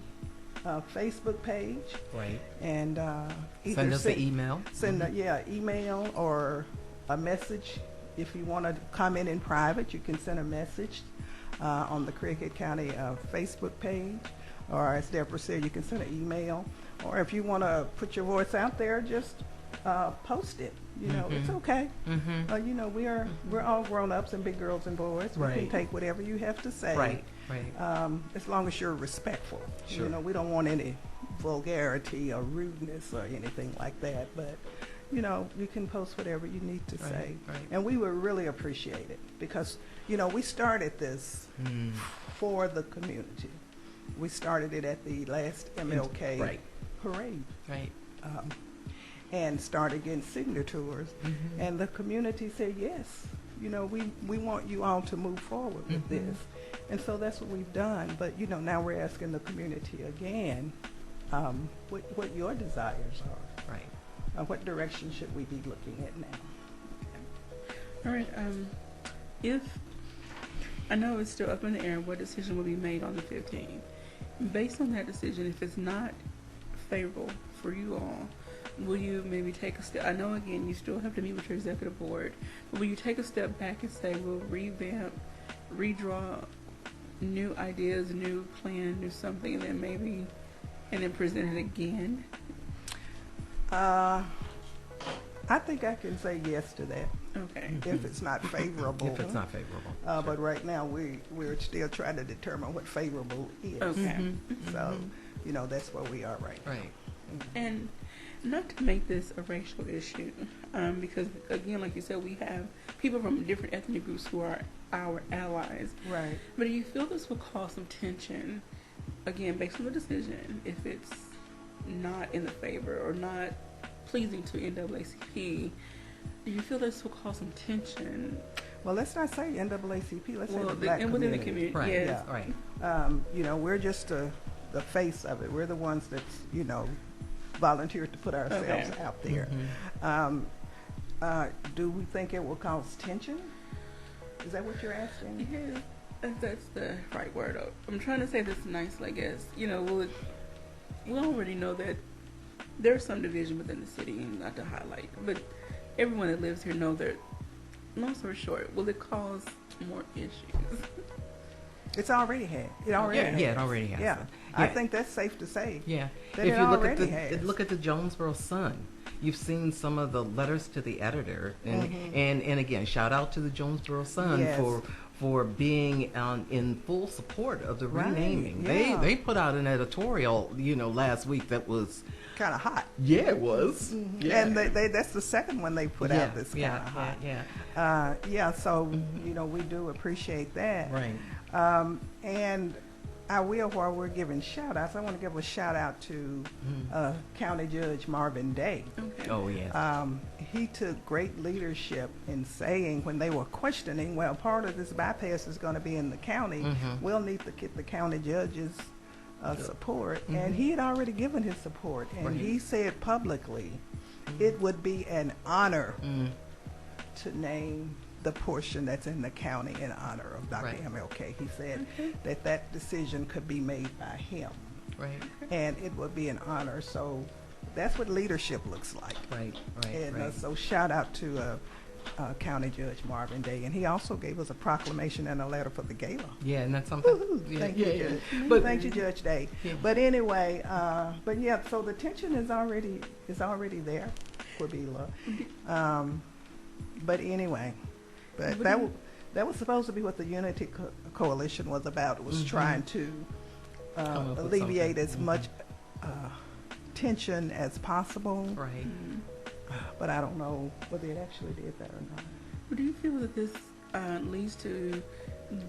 H: Facebook page, and
I: send us an email.
H: Email or a message. If you want to comment in private, you can send a message on the Cricket County Facebook page, or as Deborah said, you can send an email. Or if you want to put your voice out there, just post it. It's okay. We're all grown-ups and big girls and boys. We can take whatever you have to say. As long as you're respectful.
I: Sure.
H: We don't want any vulgarity or rudeness or anything like that. But you can post whatever you need to say. And we would really appreciate it because, we started this for the community. We started it at the last MLK parade. And started getting signatures. And the community said, yes, we want you all to move forward with this. And so that's what we've done. But, now we're asking the community again what your desires are. What direction should we be looking at now?
G: All right. If I know it's still up in the air what decision will be made on the 15th. Based on that decision, if it's not favorable for you all, will you maybe take a step? I know, again, you still have to meet with your executive board, but will you take a step back and say we'll revamp, redraw new ideas, new plan, new something, and then present it again?
H: I think I can say yes to that.
G: Okay.
H: If it's not favorable.
I: If it's not favorable.
H: But right now we're still trying to determine what favorable is.
G: Okay.
H: So, that's where we are right now.
G: And not to make this a racial issue, because again, like you said, we have people from different ethnic groups who are our allies.
H: Right.
G: But do you feel this will cause some tension, again, based on the decision, if it's not in the favor or not pleasing to NAACP, Do you feel this will cause some tension?
H: Well, let's not say NAACP. Let's say
G: Well,
H: the black
G: and within the community,
I: Right.
G: yes.
I: Yeah. Right.
H: You know, we're just the face of it. We're the ones that's, you know, volunteered to put ourselves out there. Do we think it will cause tension? Is that what you're asking?
G: Yeah, that's the right word. I'm trying to say this nicely, I guess. You know, we already know that there's some division within the city, not to highlight, but everyone that lives here know that, long story short, will it cause more issues?
H: It's already had. It already has.
I: Yeah, it already has.
H: Yeah. I think that's safe to say.
I: Yeah.
H: That
I: If
H: it
I: you
H: already has.
I: look at the Jonesboro Sun, you've seen some of the letters to the editor, and again, shout out to the Jonesboro Sun for being in full support of the renaming.
H: Yeah.
I: They put out an editorial, you know, last week that was
H: kind of hot.
I: Yeah, it was. Yeah.
H: And that's the second one they put out that's kind of hot. Yeah. So you know, we do appreciate that.
I: Right.
H: And I will, while we're giving shout outs, I want to give a shout out to County Judge Marvin Day.
I: Okay. Oh, yes.
H: He took great leadership in saying, when they were questioning, well, part of this bypass is going to be in the county, we'll need to get the county judges support. And he had already given his support. And he said publicly, it would be an honor to name the portion that's in the county in honor of Dr. MLK. He said that decision could be made by him.
I: Right.
H: And it would be an honor. So that's what leadership looks like.
I: Right.
H: And so shout out to County Judge Marvin Day. And he also gave us a proclamation and a letter for the gala.
I: Yeah, and that's something.
H: Thank you, Judge. But thank you, Judge Day. Yeah. But anyway, so the tension is already there, Quabila. But anyway. But that was supposed to be what the Unity Coalition was about. It was trying to alleviate as much tension as possible.
I: Right.
H: But I don't know whether it actually did that or not.
G: But do you feel that this leads to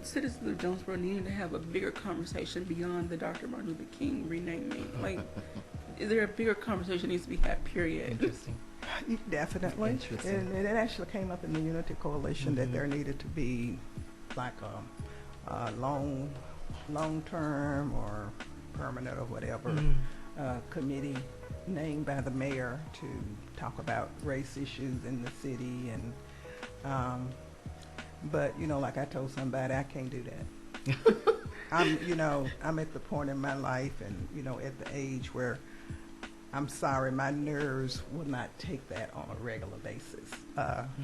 G: citizens of Jonesboro needing to have a bigger conversation beyond the Dr. Martin Luther King renaming? Like, is there a bigger conversation that needs to be had, period?
I: Interesting.
H: Definitely. And it actually came up in the Unity Coalition that there needed to be like a long-term or permanent or whatever committee named by the mayor to talk about race issues in the city. And but, you know, like I told somebody, I can't do that. I'm at the point in my life and, you know, at the age where I'm sorry, my nerves will not take that on a regular basis.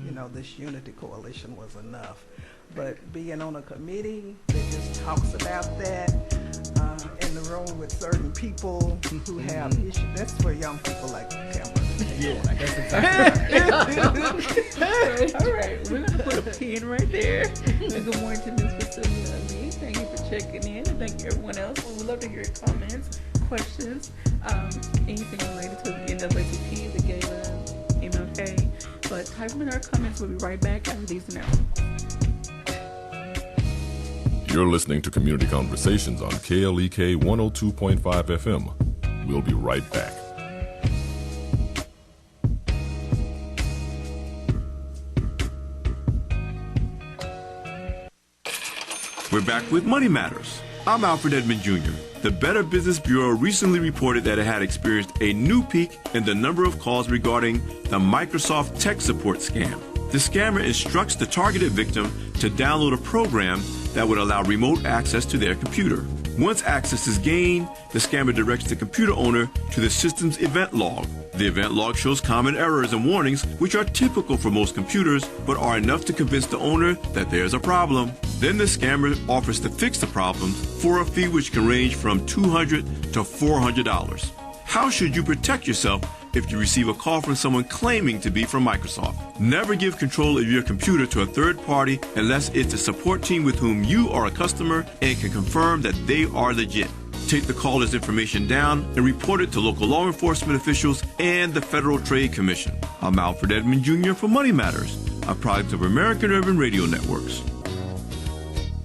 H: You know, this Unity Coalition was enough. But being on a committee that just talks about that in the room with certain people who have issues, that's for young people like Tamara.
I: Yeah, that's exactly
G: right. All right, we're going to put a pin right there. And good morning to Ms. Priscilla Lee. Thank you for checking in, and thank you everyone else. We would love to hear your comments, questions, anything related to the NAACP, the gala, MLK. But type them in our comments. We'll be right back after these announcements.
F: You're listening to Community Conversations on KLEK 102.5 FM. We'll be right back.
P: We're back with Money Matters. I'm Alfred Edmond Jr. The Better Business Bureau recently reported that it had experienced a new peak in the number of calls regarding the Microsoft tech support scam. The scammer instructs the targeted victim to download a program that would allow remote access to their computer. Once access is gained, the scammer directs the computer owner to the system's event log. The event log shows common errors and warnings, which are typical for most computers, but are enough to convince the owner that there's a problem. Then the scammer offers to fix the problem for a fee which can range from $200 to $400. How should you protect yourself if you receive a call from someone claiming to be from Microsoft? Never give control of your computer to a third party unless it's a support team with whom you are a customer and can confirm that they are legit. Take the caller's information down and report it to local law enforcement officials and the Federal Trade Commission. I'm Alfred Edmond Jr. for Money Matters, a product of American Urban Radio Networks.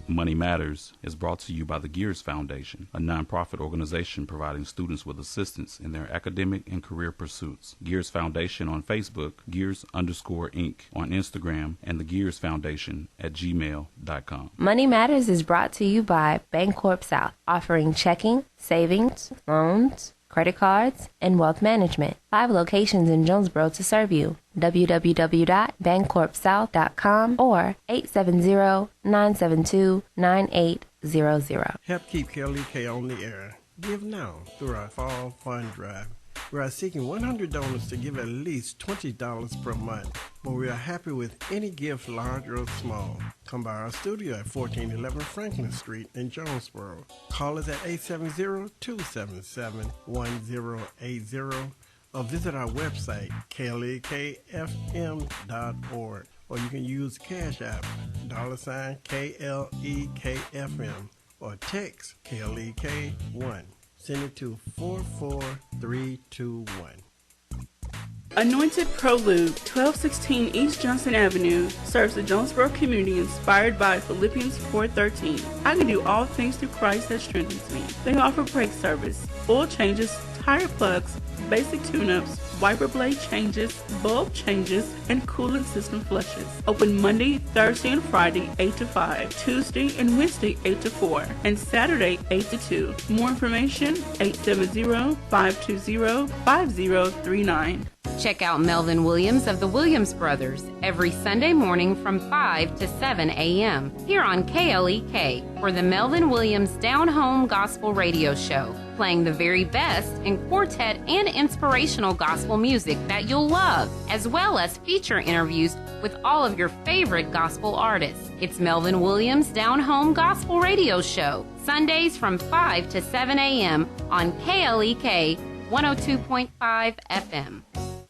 M: Money Matters is brought to you by the Gears Foundation, a nonprofit organization providing students with assistance in their academic and career pursuits. Gears Foundation on Facebook, Gears_Inc. on Instagram, and the Gears Foundation at gmail.com.
Q: Money Matters is brought to you by Bancorp South, offering checking, savings, loans, credit cards, and wealth management. 5 locations in Jonesboro to serve you. www.bancorpsouth.com or 870-972-9800.
R: Help keep KLEK on the air. Give now through our Fall Fund Drive. We are seeking 100 donors to give at least $20 per month, but we are happy with any gift, large or small. Come by our studio at 1411 Franklin Street in Jonesboro. Call us at 870-277-1080 or visit our website, klekfm.org, or you can use Cash App, $KLEKFM, or text KLEK1. Send it to 44321.
G: Anointed Pro Lube, 1216 East Johnson Avenue, serves the Jonesboro community inspired by Philippians 4:13. I can do all things through Christ that strengthens me. They offer brake service, oil changes, tire plugs, basic tune-ups, wiper blade changes, bulb changes, and coolant system flushes. Open Monday, Thursday, and Friday 8 to 5, Tuesday and Wednesday 8 to 4, and Saturday 8 to 2. More information 870-520-5039.
S: Check out Melvin Williams of the Williams Brothers every Sunday morning from 5 to 7 a.m. here on KLEK for the Melvin Williams Down Home Gospel Radio Show, playing the very best in quartet and inspirational gospel music that you'll love, as well as feature interviews with all of your favorite gospel artists. It's Melvin Williams Down Home Gospel Radio Show, Sundays from 5 to 7 a.m. on KLEK 102.5 FM.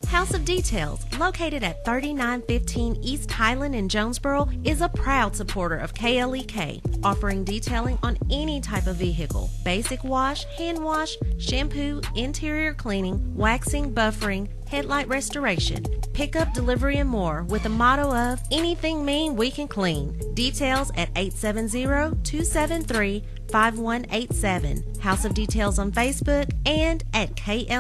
T: House of Details, located at 3915 East Highland in Jonesboro, is a proud supporter of KLEK, offering detailing on any type of vehicle, basic wash, hand wash, shampoo, interior cleaning, waxing, buffering, headlight restoration, pickup, delivery, and more, with the motto of anything mean we can clean. Details at 870-273-5187. House of Details on Facebook and at klekfm.org.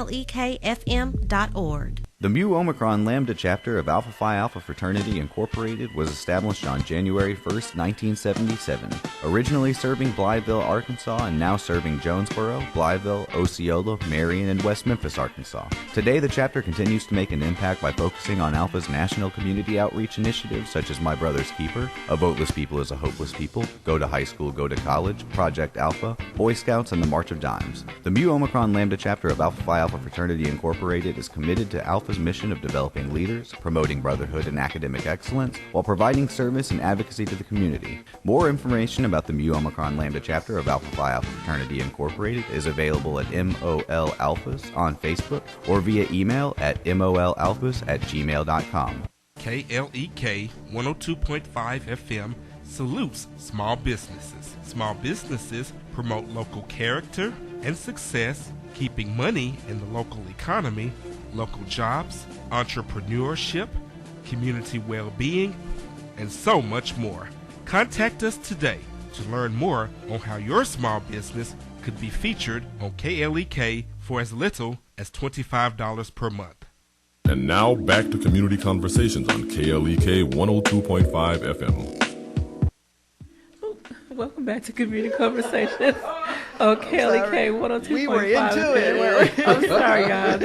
U: The Mu Omicron Lambda chapter of Alpha Phi Alpha Fraternity Incorporated was established on January 1st, 1977, originally serving Blytheville, Arkansas, and now serving Jonesboro, Blytheville, Osceola, Marion, and West Memphis, Arkansas. Today, the chapter continues to make an impact by focusing on Alpha's national community outreach initiatives such as My Brother's Keeper, A Voteless People is a Hopeless People, Go to High School, Go to College, Project Alpha, Boy Scouts, and the March of Dimes. The Mu Omicron Lambda chapter of Alpha Phi Alpha Fraternity Incorporated is committed to Alpha's mission of developing leaders, promoting brotherhood and academic excellence, while providing service and advocacy to the community. More information about the Mu Omicron Lambda chapter of Alpha Phi Alpha Fraternity Incorporated is available at MOL Alphas on Facebook or via email at molalphas@gmail.com.
D: KLEK 102.5 FM salutes small businesses. Small businesses promote local character and success, keeping money in the local economy, local jobs, entrepreneurship, community well-being, and so much more. Contact us today to learn more on how your small business could be featured on KLEK for as little as $25 per month.
F: And now back to Community Conversations on KLEK 102.5 FM.
G: Welcome back to Community Conversations on KLEK 102.5
H: We were into it, weren't we?
G: I'm sorry, y'all.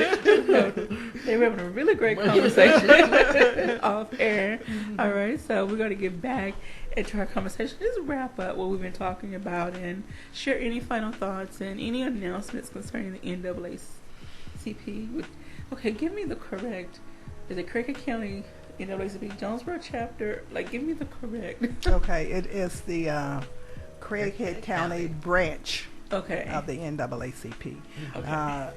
G: They were having a really great conversation off air. All right, so we're going to get back into our conversation. Just wrap up what we've been talking about and share any final thoughts and any announcements concerning the NAACP. Okay, give me the correct. Is it Cricket County NAACP Jonesboro chapter? Like, give me the correct.
H: Okay, it is the Craighead County branch of the NAACP.
G: Okay.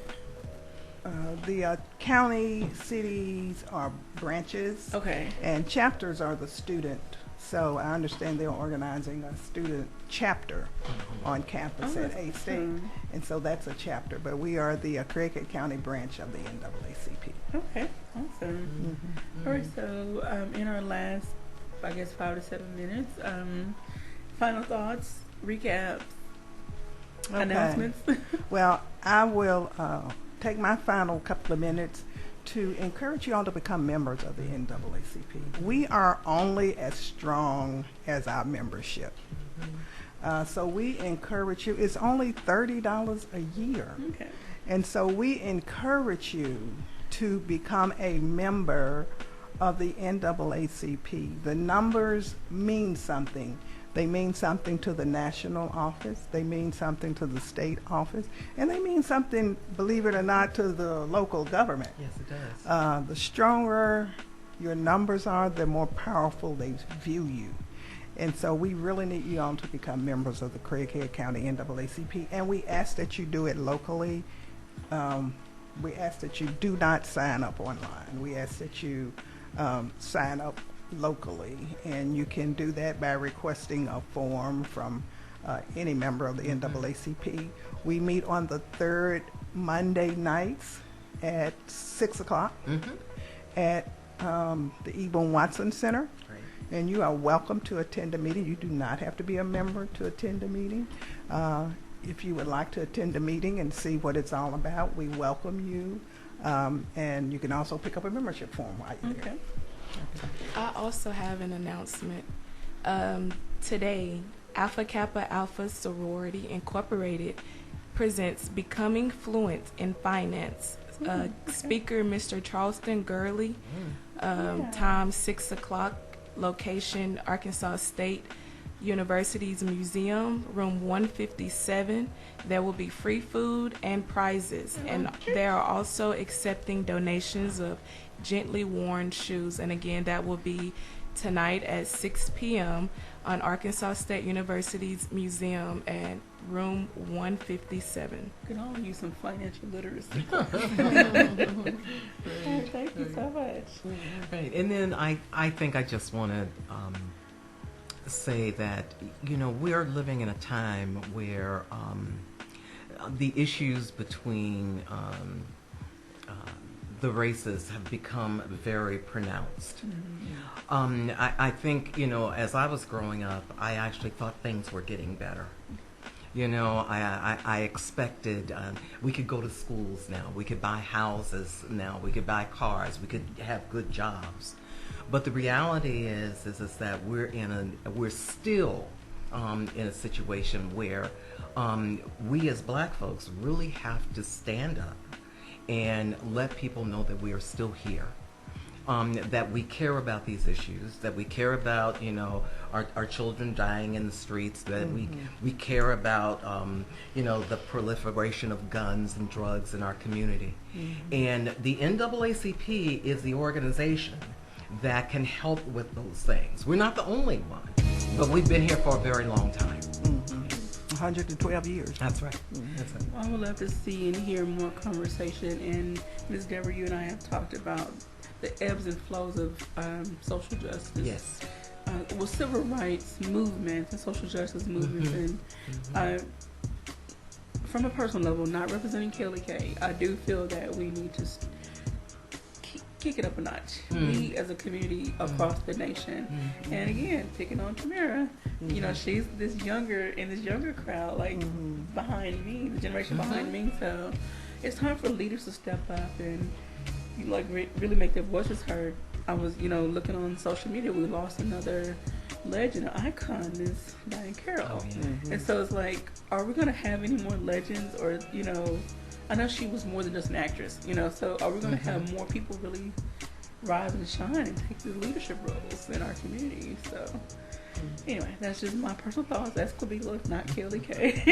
H: The county cities are branches.
G: Okay.
H: And chapters are the student. So I understand they're organizing a student chapter on campus at A State. And so that's a chapter. But we are the Craighead County branch of the NAACP.
G: Okay, awesome. All right, so in our last, I guess, 5 to 7 minutes, Final thoughts, recaps,
H: Okay.
G: announcements.
H: Well, I will take my final couple of minutes to encourage you all to become members of the NAACP. We are only as strong as our membership. So we encourage you. It's only $30 a year.
G: Okay.
H: And so we encourage you to become a member of the NAACP. The numbers mean something. They mean something to the national office. They mean something to the state office. And they mean something, believe it or not, to the local government.
I: Yes, it does.
H: The stronger your numbers are, the more powerful they view you. And so we really need you all to become members of the Craighead County NAACP. And we ask that you do it locally. We ask that you do not sign up online. We ask that you sign up locally, and you can do that by requesting a form from any member of the NAACP. We meet on the third Monday nights at 6 o'clock at the E. Boone Watson Center. And you are welcome to attend a meeting. You do not have to be a member to attend a meeting. If you would like to attend a meeting and see what it's all about, we welcome you. And you can also pick up a membership form while you're there.
A: I also have an announcement. Today, Alpha Kappa Alpha Sorority Incorporated presents Becoming Fluent in Finance. Speaker Mr. Charleston Gurley, time 6 o'clock, location Arkansas State University's Museum, room 157. There will be free food and prizes, and they are also accepting donations of gently worn shoes. And again, that will be tonight at 6 p.m. on Arkansas State University's Museum at room 157.
G: We can all use some financial literacy. Thank you so much.
I: Right, and then I think I just want to say that, you know, we're living in a time where the issues between the races have become very pronounced. I think, you know, as I was growing up, I actually thought things were getting better. You know, I expected we could go to schools now, we could buy houses now, we could buy cars, we could have good jobs. But the reality is that we're still in a situation where we as black folks really have to stand up and let people know that we are still here. That we care about these issues, that we care about, you know, our children dying in the streets, that we care about, you know, the proliferation of guns and drugs in our community. And the NAACP is the organization that can help with those things. We're not the only one, but we've been here for a very long time.
H: 112 years.
I: That's right.
H: That's right.
G: I would love to see and hear more conversation. And Ms. Deborah, you and I have talked about the ebbs and flows of social justice.
I: Yes.
G: Well, civil rights movements and social justice movements. And from a personal level, not representing KLK, I do feel that we need to kick it up a notch. We as a community across the nation. And again, picking on Tamara, you know, she's this younger crowd, like behind me, the generation behind me. So it's time for leaders to step up and like really make their voices heard. I was, you know, looking on social media, we lost another legend, an icon, is Diane Carroll. And so it's like, are we going to have any more legends? Or, you know, I know she was more than just an actress, you know, so are we going to have more people really rise and shine and take the leadership roles in our community? So anyway, that's just my personal thoughts. That's Quabila, not KLK.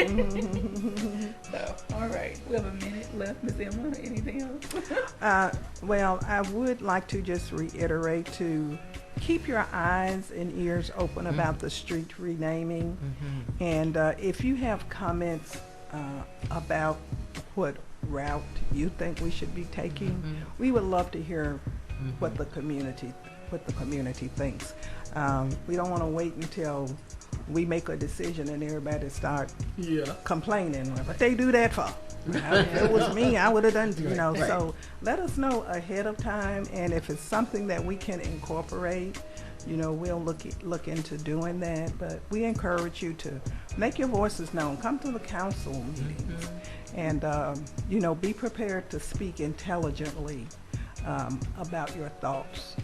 G: So, all right. We have a minute left. Ms. Emma, anything else?
H: Well, I would like to just reiterate to keep your eyes and ears open about the street renaming. And if you have comments about what route you think we should be taking, we would love to hear what the community thinks. We don't want to wait until we make a decision and everybody start complaining. What they do that for? If it was me, I would have done, you know. So let us know ahead of time, and if it's something that we can incorporate, we'll look into doing that. But we encourage you to make your voices known. Come to the council meetings, and be prepared to speak intelligently about your thoughts.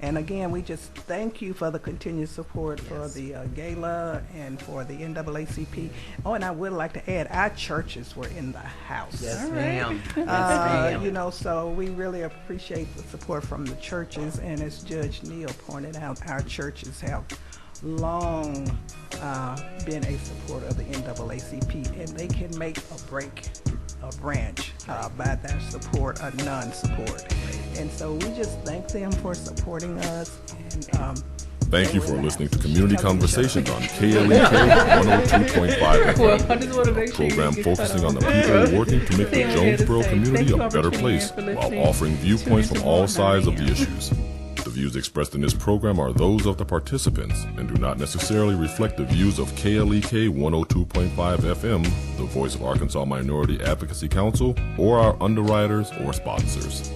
H: And again, we just thank you for the continued support for the gala and for the NAACP. Oh, and I would like to add, our churches were in the house.
I: Yes,
H: All
I: ma'am.
H: So we really appreciate the support from the churches. And as Judge Neal pointed out, our churches have long been a supporter of the NAACP, and they can make or break a branch by their support or non-support. And so we just thank them for supporting us. And
F: thank you for listening to Community Conversations on KLEK 102.5 FM, a program focusing on the people working to make the Jonesboro community a better place while offering viewpoints from all sides of the issues. The views expressed in this program are those of the participants and do not necessarily reflect the views of KLEK 102.5 FM, the voice of Arkansas Minority Advocacy Council, or our underwriters or sponsors.